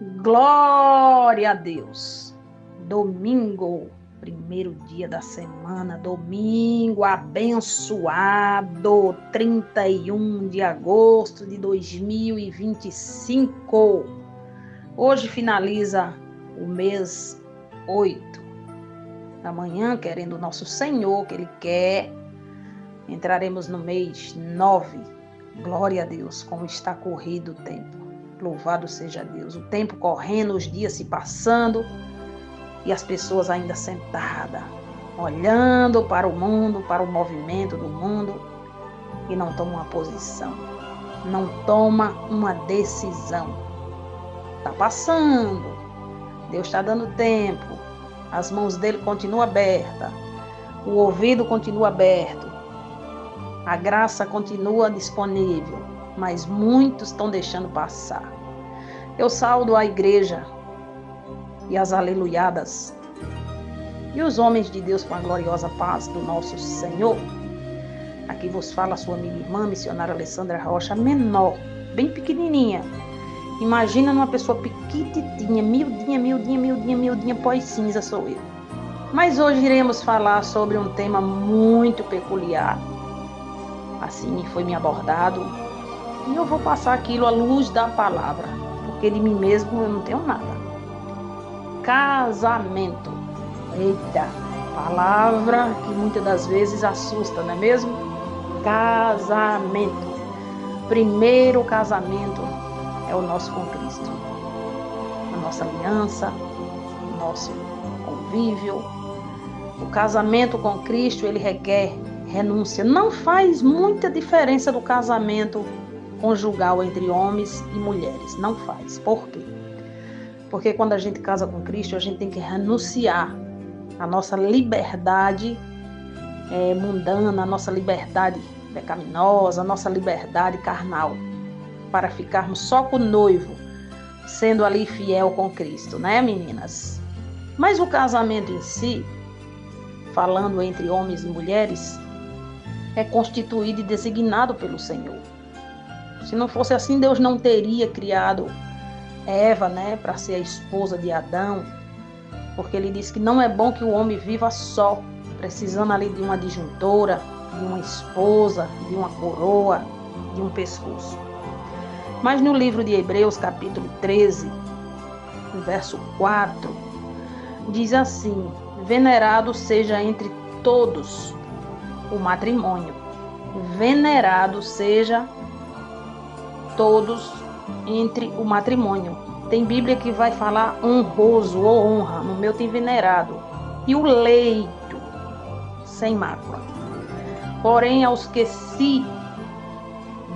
Glória a Deus! Domingo, primeiro dia da semana, domingo abençoado, 31 de agosto de 2025. Hoje finaliza o mês 8. Amanhã, querendo o nosso Senhor, que Ele quer, entraremos no mês 9. Glória a Deus, como está corrido o tempo. Louvado seja Deus. O tempo correndo, os dias se passando e as pessoas ainda sentadas, olhando para o mundo, para o movimento do mundo e não tomam uma posição, não toma uma decisão. Está passando, Deus está dando tempo, as mãos dele continuam abertas, o ouvido continua aberto, a graça continua disponível, mas muitos estão deixando passar. Eu saúdo a igreja e as aleluiadas e os homens de Deus com a gloriosa paz do nosso Senhor. Aqui vos fala a sua amiga irmã, missionária Alessandra Rocha, menor, bem pequenininha. Imagina numa pessoa pequititinha, miudinha, pós cinza sou eu. Mas hoje iremos falar sobre um tema muito peculiar. Assim foi me abordado. E eu vou passar aquilo à luz da palavra, porque de mim mesmo eu não tenho nada. Casamento. Eita, palavra que muitas das vezes assusta, não é mesmo? Casamento. Primeiro casamento é o nosso com Cristo. A nossa aliança, o nosso convívio. O casamento com Cristo, ele requer renúncia. Não faz muita diferença do casamento conjugal entre homens e mulheres. Não faz. Por quê? Porque quando a gente casa com Cristo, a gente tem que renunciar à nossa liberdade mundana, à nossa liberdade pecaminosa, à nossa liberdade carnal, para ficarmos só com o noivo, sendo ali fiel com Cristo, né, meninas? Mas o casamento em si, falando entre homens e mulheres, é constituído e designado pelo Senhor. Se não fosse assim, Deus não teria criado Eva, né, para ser a esposa de Adão, porque ele disse que não é bom que o homem viva só, precisando ali de uma adjuntora, de uma esposa, de uma coroa, de um pescoço. Mas no livro de Hebreus, capítulo 13, verso 4, diz assim: venerado seja entre todos o matrimônio. Venerado seja todos entre o matrimônio. Tem Bíblia que vai falar honroso ou honra, no meu tem venerado. E o leito sem mácula. Porém, aos que se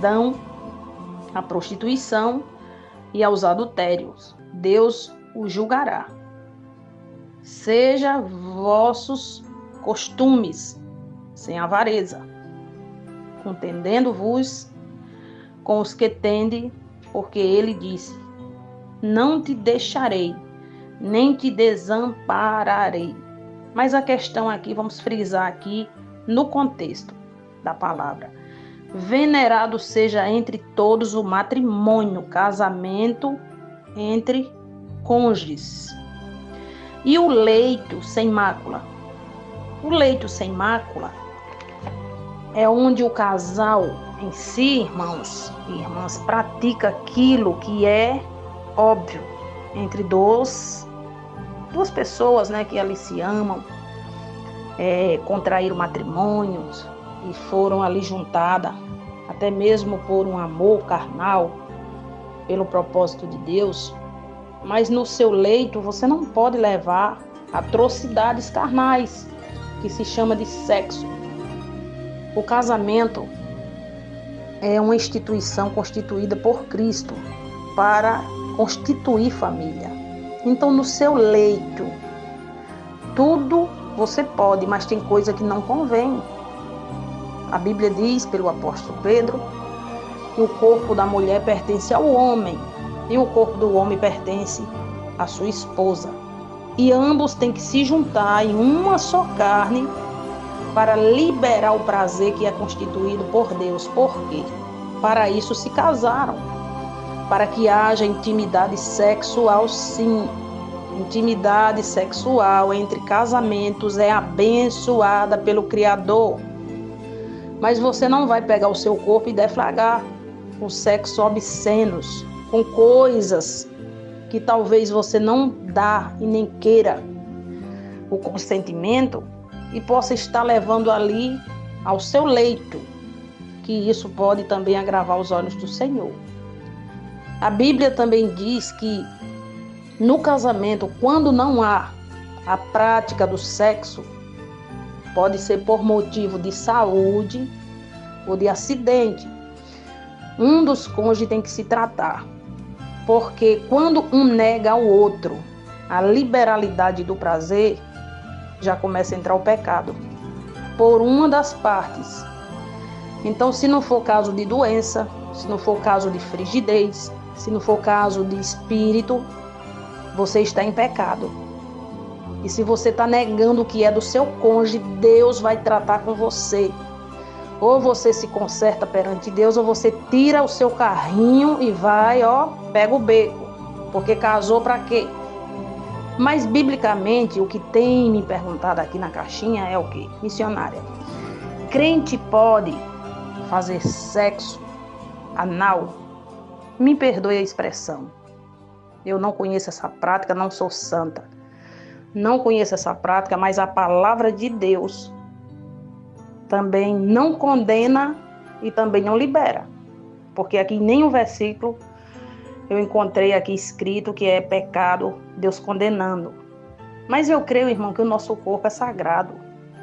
dão à prostituição e aos adultérios, Deus os julgará. Seja vossos costumes sem avareza, contendendo-vos com os que tendem, porque ele disse: não te deixarei, nem te desampararei. Mas a questão aqui, vamos frisar aqui no contexto da palavra. Venerado seja entre todos o matrimônio, casamento entre cônjuges. E o leito sem mácula. O leito sem mácula é onde o casal em si, irmãos e irmãs, pratica aquilo que é óbvio entre duas pessoas, né, que ali se amam, contraíram matrimônios e foram ali juntadas, até mesmo por um amor carnal, pelo propósito de Deus. Mas no seu leito você não pode levar atrocidades carnais, que se chama de sexo. O casamento é uma instituição constituída por Cristo para constituir família. Então, no seu leito, tudo você pode, mas tem coisa que não convém. A Bíblia diz, pelo apóstolo Pedro, que o corpo da mulher pertence ao homem e o corpo do homem pertence à sua esposa. E ambos têm que se juntar em uma só carne para liberar o prazer que é constituído por Deus. Por quê? Para isso se casaram. para que haja intimidade sexual, sim. Intimidade sexual entre casamentos é abençoada pelo Criador. Mas você não vai pegar o seu corpo e deflagrar com sexo obscenos, com coisas que talvez você não dá e nem queira o consentimento e possa estar levando ali ao seu leito, que isso pode também agravar os olhos do Senhor. A Bíblia também diz que no casamento, quando não há a prática do sexo, pode ser por motivo de saúde ou de acidente. Um dos cônjuges tem que se tratar, porque quando um nega ao outro a liberalidade do prazer, já começa a entrar o pecado por uma das partes. Então, se não for caso de doença, se não for caso de frigidez, se não for caso de espírito, você está em pecado. E se você está negando o que é do seu cônjuge, Deus vai tratar com você. Ou você se conserta perante Deus, ou você tira o seu carrinho e vai, pega o beco. Porque casou para quê? Mas, biblicamente, o que tem me perguntado aqui na caixinha é o quê? Missionária, crente pode fazer sexo anal? Me perdoe a expressão. Eu não conheço essa prática, não sou santa. Não conheço essa prática, mas a palavra de Deus também não condena e também não libera. Porque aqui em nenhum versículo eu encontrei aqui escrito que é pecado Deus condenando. Mas eu creio, irmão, que o nosso corpo é sagrado.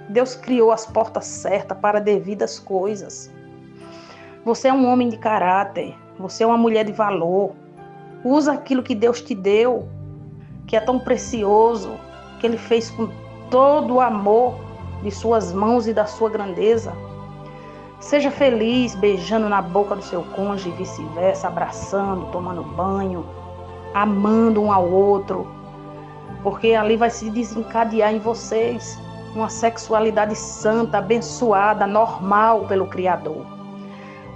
Deus criou as portas certas para devidas coisas. Você é um homem de caráter, você é uma mulher de valor. Usa aquilo que Deus te deu, que é tão precioso, que Ele fez com todo o amor de suas mãos e da sua grandeza. Seja feliz beijando na boca do seu cônjuge e vice-versa, abraçando, tomando banho, amando um ao outro, porque ali vai se desencadear em vocês uma sexualidade santa, abençoada, normal pelo Criador.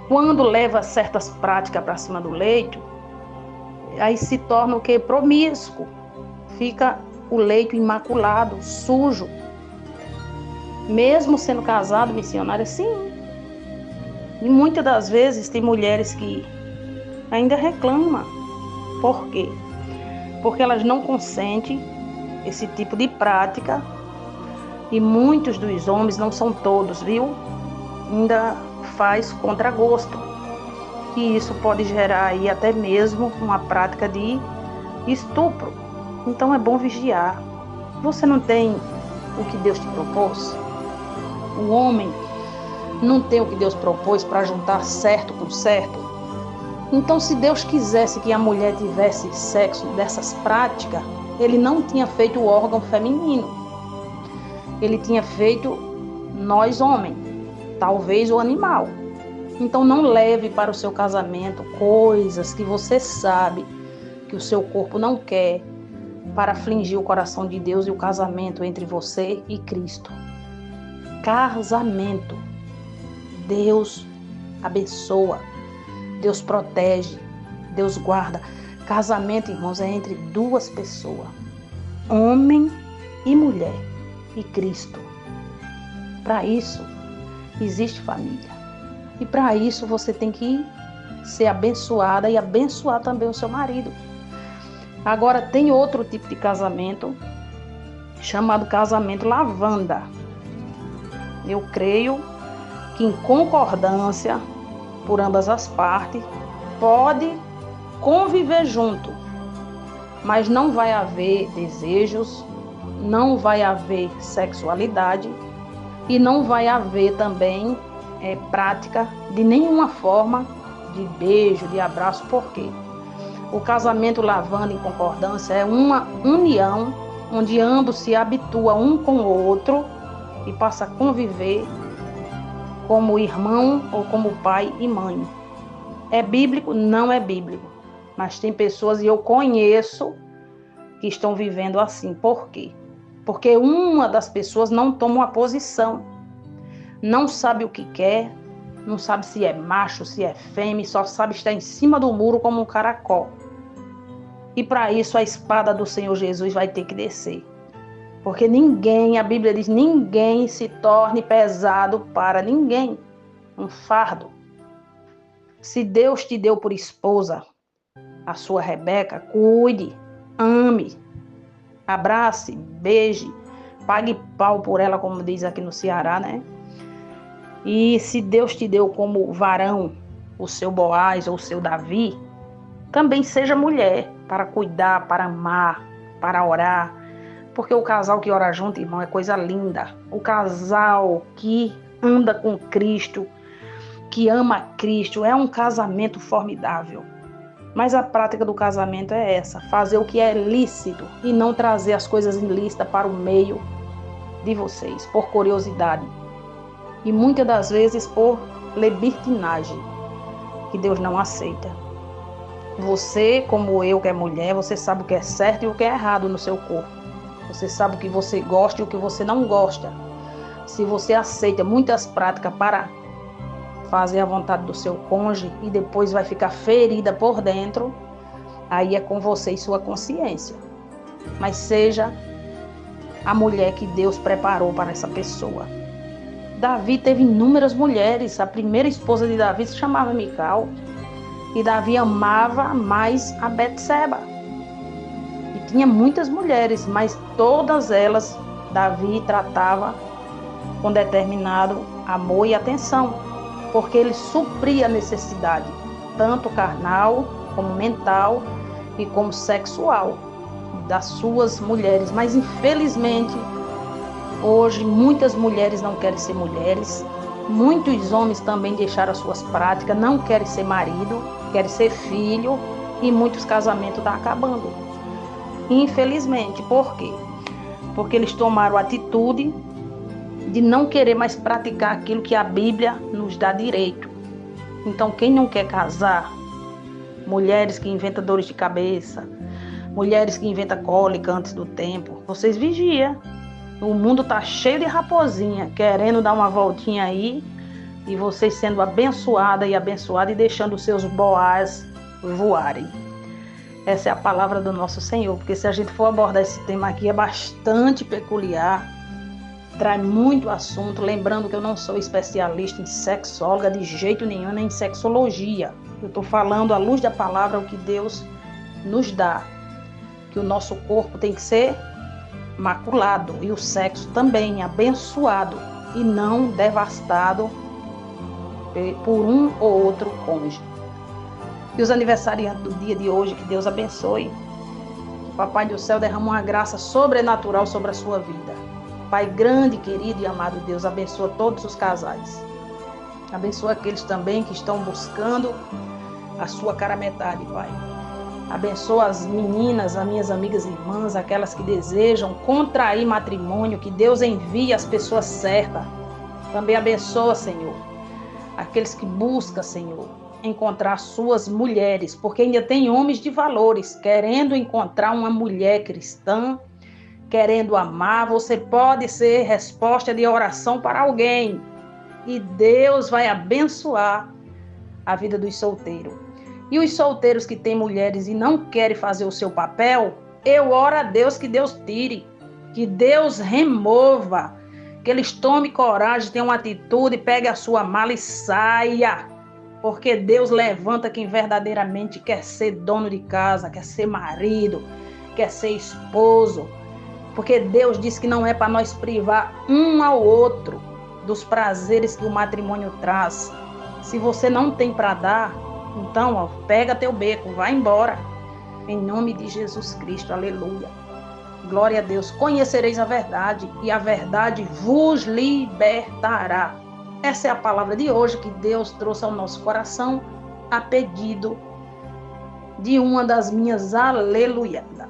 Quando leva certas práticas para cima do leito, aí se torna o quê? Promíscuo. Fica o leito imaculado, sujo. Mesmo sendo casado, missionária, sim. E muitas das vezes tem mulheres que ainda reclamam. Por quê? Porque elas não consentem esse tipo de prática. E muitos dos homens, não são todos, viu? Ainda faz contragosto. E isso pode gerar aí até mesmo uma prática de estupro. Então é bom vigiar. Você não tem o que Deus te propôs? O homem não tem o que Deus propôs para juntar certo com certo? Então, se Deus quisesse que a mulher tivesse sexo dessas práticas, Ele não tinha feito o órgão feminino. Ele tinha feito nós, homens, talvez o animal. Então, não leve para o seu casamento coisas que você sabe que o seu corpo não quer, para afligir o coração de Deus e o casamento entre você e Cristo. Casamento. Deus abençoa, Deus protege, Deus guarda. Casamento, irmãos, é entre duas pessoas, homem e mulher, e Cristo. Para isso, existe família. E para isso você tem que ser abençoada e abençoar também o seu marido. Agora, tem outro tipo de casamento, chamado casamento lavanda. Eu creio que em concordância por ambas as partes, pode conviver junto, mas não vai haver desejos, não vai haver sexualidade e não vai haver também prática de nenhuma forma de beijo, de abraço. Por quê? O casamento lavanda em concordância é uma união onde ambos se habituam um com o outro e passam a conviver como irmão ou como pai e mãe. É bíblico? Não é bíblico. Mas tem pessoas, e eu conheço, que estão vivendo assim. Por quê? Porque uma das pessoas não toma uma posição, não sabe o que quer, não sabe se é macho, se é fêmea, só sabe estar em cima do muro como um caracol. E para isso a espada do Senhor Jesus vai ter que descer. Porque ninguém, a Bíblia diz, ninguém se torne pesado para ninguém. Um fardo. Se Deus te deu por esposa a sua Rebeca, cuide, ame, abrace, beije, pague pau por ela, como diz aqui no Ceará, né? E se Deus te deu como varão o seu Boaz ou o seu Davi, também seja mulher para cuidar, para amar, para orar. Porque o casal que ora junto, irmão, é coisa linda. O casal que anda com Cristo, que ama Cristo, é um casamento formidável. Mas a prática do casamento é essa, fazer o que é lícito e não trazer as coisas ilícitas para o meio de vocês, por curiosidade. E muitas das vezes por libertinagem, que Deus não aceita. Você, como eu que é mulher, você sabe o que é certo e o que é errado no seu corpo. Você sabe o que você gosta e o que você não gosta. Se você aceita muitas práticas para fazer a vontade do seu cônjuge e depois vai ficar ferida por dentro, aí é com você e sua consciência. Mas seja a mulher que Deus preparou para essa pessoa. Davi teve inúmeras mulheres. A primeira esposa de Davi se chamava Mical. E Davi amava mais a Betseba. E tinha muitas mulheres, mas todas elas Davi tratava com determinado amor e atenção, porque ele supria a necessidade, tanto carnal, como mental e como sexual, das suas mulheres. Mas infelizmente, hoje muitas mulheres não querem ser mulheres, muitos homens também deixaram as suas práticas, não querem ser marido, querem ser filho, e muitos casamentos estão acabando. Infelizmente, por quê? Porque eles tomaram a atitude de não querer mais praticar aquilo que a Bíblia nos dá direito. Então, quem não quer casar, mulheres que inventam dores de cabeça, mulheres que inventam cólica antes do tempo, vocês vigiam. O mundo está cheio de raposinha, querendo dar uma voltinha aí, e vocês sendo abençoada e deixando os seus Boaz voarem. Essa é a palavra do nosso Senhor, porque se a gente for abordar esse tema aqui, é bastante peculiar, traz muito assunto, lembrando que eu não sou especialista em sexóloga de jeito nenhum, nem em sexologia. Eu estou falando à luz da palavra o que Deus nos dá, que o nosso corpo tem que ser maculado e o sexo também abençoado e não devastado por um ou outro cônjuge. E os aniversariantes do dia de hoje, que Deus abençoe, que o Papai do Céu derrama uma graça sobrenatural sobre a sua vida. Pai grande, querido e amado Deus, abençoa todos os casais. Abençoa aqueles também que estão buscando a sua cara metade, Pai. Abençoa as meninas, as minhas amigas e irmãs, aquelas que desejam contrair matrimônio, que Deus envie as pessoas certas. Também abençoa, Senhor, aqueles que buscam, Senhor, encontrar suas mulheres, porque ainda tem homens de valores querendo encontrar uma mulher cristã, querendo amar. Você pode ser resposta de oração para alguém e Deus vai abençoar a vida dos solteiros. E os solteiros que têm mulheres e não querem fazer o seu papel, eu oro a Deus que Deus tire, que Deus remova, que eles tomem coragem, tenham uma atitude, pegue a sua mala e saia. Porque Deus levanta quem verdadeiramente quer ser dono de casa, quer ser marido, quer ser esposo. Porque Deus diz que não é para nós privar um ao outro dos prazeres que o matrimônio traz. Se você não tem para dar, então, pega teu beco, vai embora. Em nome de Jesus Cristo, aleluia. Glória a Deus. Conhecereis a verdade e a verdade vos libertará. Essa é a palavra de hoje que Deus trouxe ao nosso coração a pedido de uma das minhas aleluiadas.